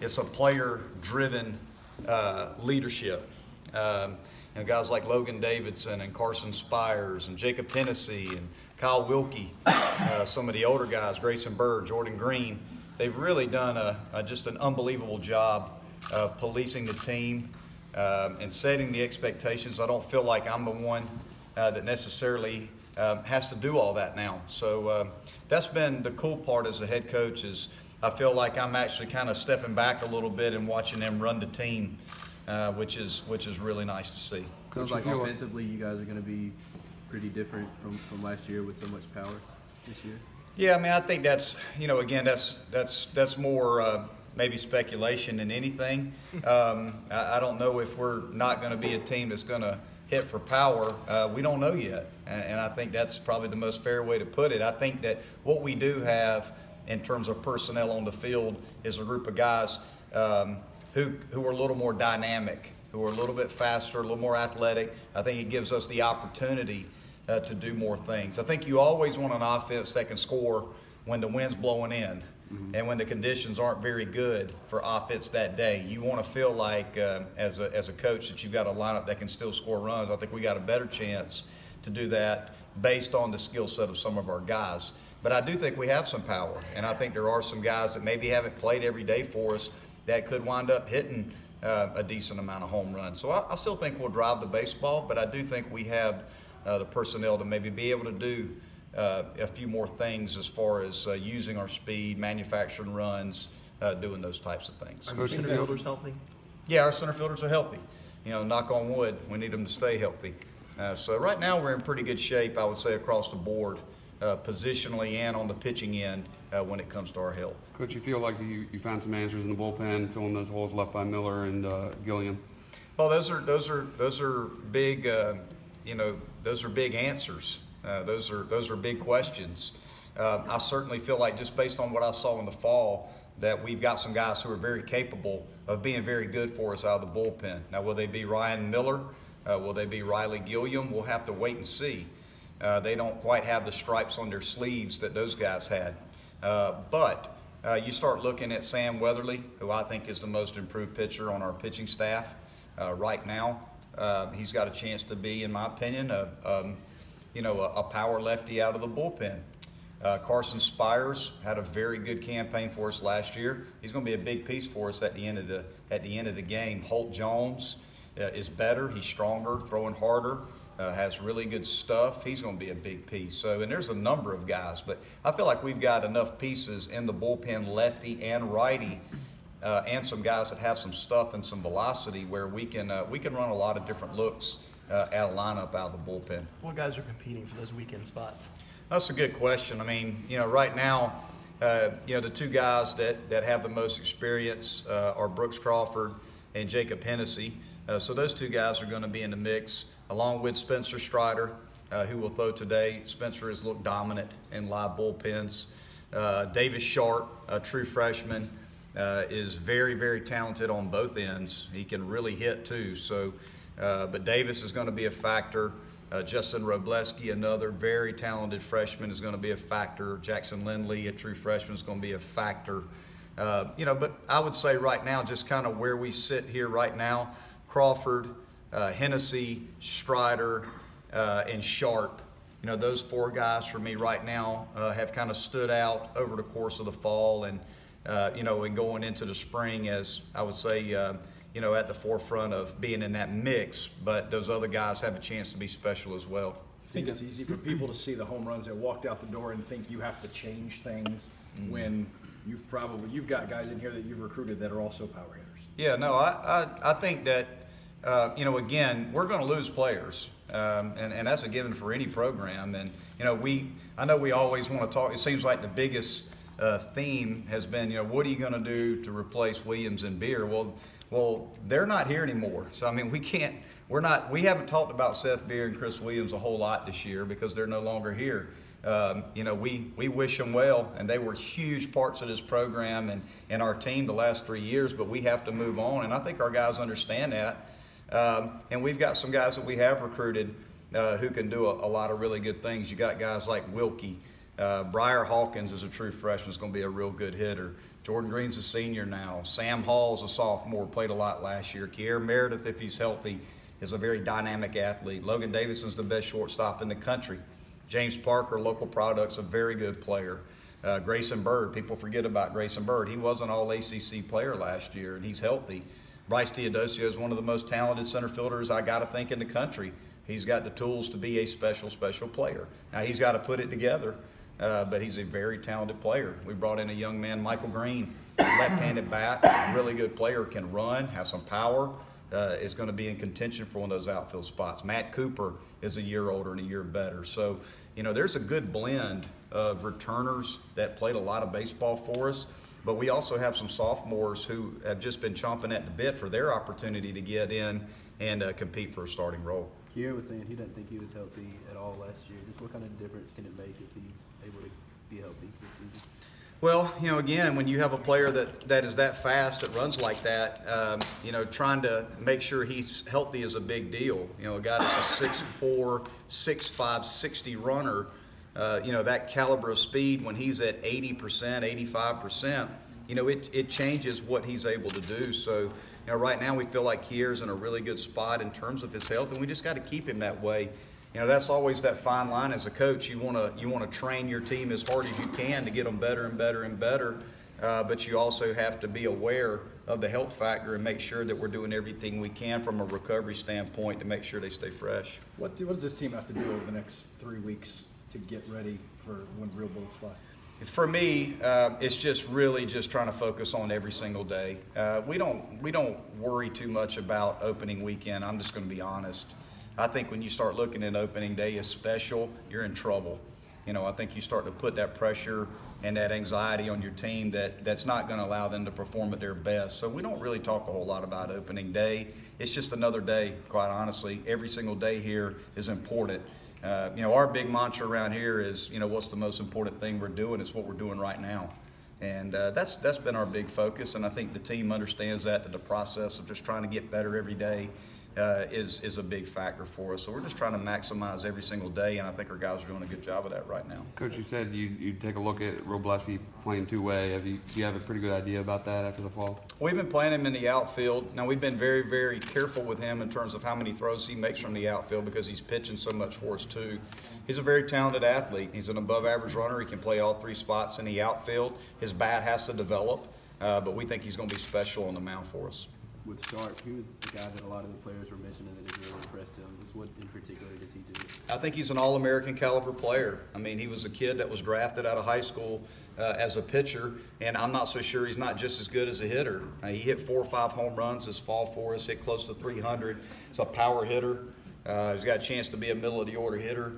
it's a player-driven leadership. Guys like Logan Davidson and Carson Spires and Jacob Hennessy and Kyle Wilkie, some of the older guys, Grayson Bird, Jordan Green, they've really done just an unbelievable job of policing the team and setting the expectations. I don't feel like I'm the one that necessarily has to do all that now. So that's been the cool part as a head coach, is I feel like I'm actually kind of stepping back a little bit and watching them run the team, which is really nice to see. Sounds like offensively you guys are going to be pretty different from last year with so much power this year. Yeah, I mean, I think that's, again, that's more maybe speculation than anything. I don't know if we're not going to be a team that's going to hit for power. We don't know yet, and I think that's probably the most fair way to put it. I think that what we do have in terms of personnel on the field is a group of guys who are a little more dynamic, who are a little bit faster, a little more athletic. I think it gives us the opportunity to do more things. I think you always want an offense that can score when the wind's blowing in and when the conditions aren't very good for offense that day. You want to feel like, as a coach, that you've got a lineup that can still score runs. I think we got a better chance to do that based on the skill set of some of our guys. But I do think we have some power, and I think there are some guys that maybe haven't played every day for us that could wind up hitting a decent amount of home runs. So I still think we'll drive the baseball, but I do think we have the personnel to maybe be able to do a few more things as far as using our speed, manufacturing runs, doing those types of things. Are your center fielders healthy? Yeah, our center fielders are healthy. Knock on wood, we need them to stay healthy. So right now we're in pretty good shape, I would say, across the board, positionally and on the pitching end when it comes to our health. Coach, you feel like you found some answers in the bullpen, filling those holes left by Miller and Gilliam? Well, those are big. Those are big answers. Those are big questions. I certainly feel like, just based on what I saw in the fall, that we've got some guys who are very capable of being very good for us out of the bullpen. Now, will they be Ryan Miller? Will they be Riley Gilliam? We'll have to wait and see. They don't quite have the stripes on their sleeves that those guys had. But you start looking at Sam Weatherly, who I think is the most improved pitcher on our pitching staff right now. He's got a chance to be, in my opinion, a power lefty out of the bullpen. Carson Spires had a very good campaign for us last year. He's going to be a big piece for us at the end of the game. Holt Jones is better. He's stronger, throwing harder, has really good stuff. He's going to be a big piece. So, and there's a number of guys, but I feel like we've got enough pieces in the bullpen, lefty and righty, and some guys that have some stuff and some velocity where we can run a lot of different looks at a lineup out of the bullpen. What guys are competing for those weekend spots? That's a good question. I mean, right now, the two guys that have the most experience are Brooks Crawford and Jacob Hennessy. So those two guys are going to be in the mix, along with Spencer Strider, who will throw today. Spencer has looked dominant in live bullpens. Davis Sharp, a true freshman, is very, very talented on both ends. He can really hit too. So, but Davis is going to be a factor. Justin Robleski, another very talented freshman, is going to be a factor. Jackson Lindley, a true freshman, is going to be a factor. But I would say right now, just kind of where we sit here right now, Crawford, Hennessy, Strider, and Sharp. Those four guys for me right now have kind of stood out over the course of the fall and going into the spring as, I would say, at the forefront of being in that mix, but those other guys have a chance to be special as well. I think it's easy for people to see the home runs that walked out the door and think you have to change things when you've got guys in here that you've recruited that are also power hitters. Yeah, no, I think that, again, we're going to lose players, and that's a given for any program. And, I know we always want to talk, it seems like the biggest theme has been, what are you going to do to replace Williams and Beer? Well, they're not here anymore. So, I mean, we haven't talked about Seth Beer and Chris Williams a whole lot this year because they're no longer here. We wish them well, and they were huge parts of this program and our team the last 3 years, but we have to move on, and I think our guys understand that. And we've got some guys that we have recruited who can do a lot of really good things. You got guys like Wilkie. Briar Hawkins is a true freshman, is going to be a real good hitter. Jordan Green's a senior now. Sam Hall's a sophomore, played a lot last year. Kier Meredith, if he's healthy, is a very dynamic athlete. Logan Davidson's the best shortstop in the country. James Parker, local product's a very good player. Grayson Bird, people forget about Grayson Bird. He was an all-ACC player last year, and he's healthy. Bryce Teodosio is one of the most talented center fielders I got to think in the country. He's got the tools to be a special player. Now, he's got to put it together, but he's a very talented player. We brought in a young man, Michael Green, left-handed bat, really good player, can run, has some power, is going to be in contention for one of those outfield spots. Matt Cooper is a year older and a year better. So, you know, there's a good blend of returners that played a lot of baseball for us, but we also have some sophomores who have just been chomping at the bit for their opportunity to get in and compete for a starting role. Kier was saying he didn't think he was healthy at all last year. Just what kind of difference can it make if he's able to be healthy this season? Well, you know, again, when you have a player that is that fast, that runs like that, you know, trying to make sure he's healthy is a big deal. You know, a guy that's a 6'4", 6'5", 60 runner, you know, that caliber of speed, when he's at 80%, 85%, you know, it changes what he's able to do. So, you know, right now we feel like Kier's in a really good spot in terms of his health, and we just got to keep him that way. You know, that's always that fine line as a coach. You want to train your team as hard as you can to get them better and better and better, but you also have to be aware of the health factor and make sure that we're doing everything we can from a recovery standpoint to make sure they stay fresh. What does this team have to do over the next 3 weeks to get ready for when real bullets fly? For me, it's just really just trying to focus on every single day. We don't worry too much about opening weekend. I'm just going to be honest. I think when you start looking at opening day as special, you're in trouble. You know, I think you start to put that pressure and that anxiety on your team that's not going to allow them to perform at their best. So we don't really talk a whole lot about opening day. It's just another day, quite honestly. Every single day here is important. You know, our big mantra around here is, you know, what's the most important thing we're doing? It's what we're doing right now. And that's been our big focus, and I think the team understands that the process of just trying to get better every day is a big factor for us. So we're just trying to maximize every single day, and I think our guys are doing a good job of that right now. Coach, you said you'd take a look at Robleski playing two-way. Do you have a pretty good idea about that after the fall? We've been playing him in the outfield. Now, we've been very, very careful with him in terms of how many throws he makes from the outfield because he's pitching so much for us, too. He's a very talented athlete. He's an above-average runner. He can play all three spots in the outfield. His bat has to develop, but we think he's going to be special on the mound for us. With Sharp, he was the guy that a lot of the players were mentioning that has really impressed him. Just what in particular does he do? I think he's an All-American caliber player. I mean, he was a kid that was drafted out of high school as a pitcher, and I'm not so sure he's not just as good as a hitter. He hit 4 or 5 home runs this fall for us, hit close to 300. He's a power hitter. He's got a chance to be a middle-of-the-order hitter.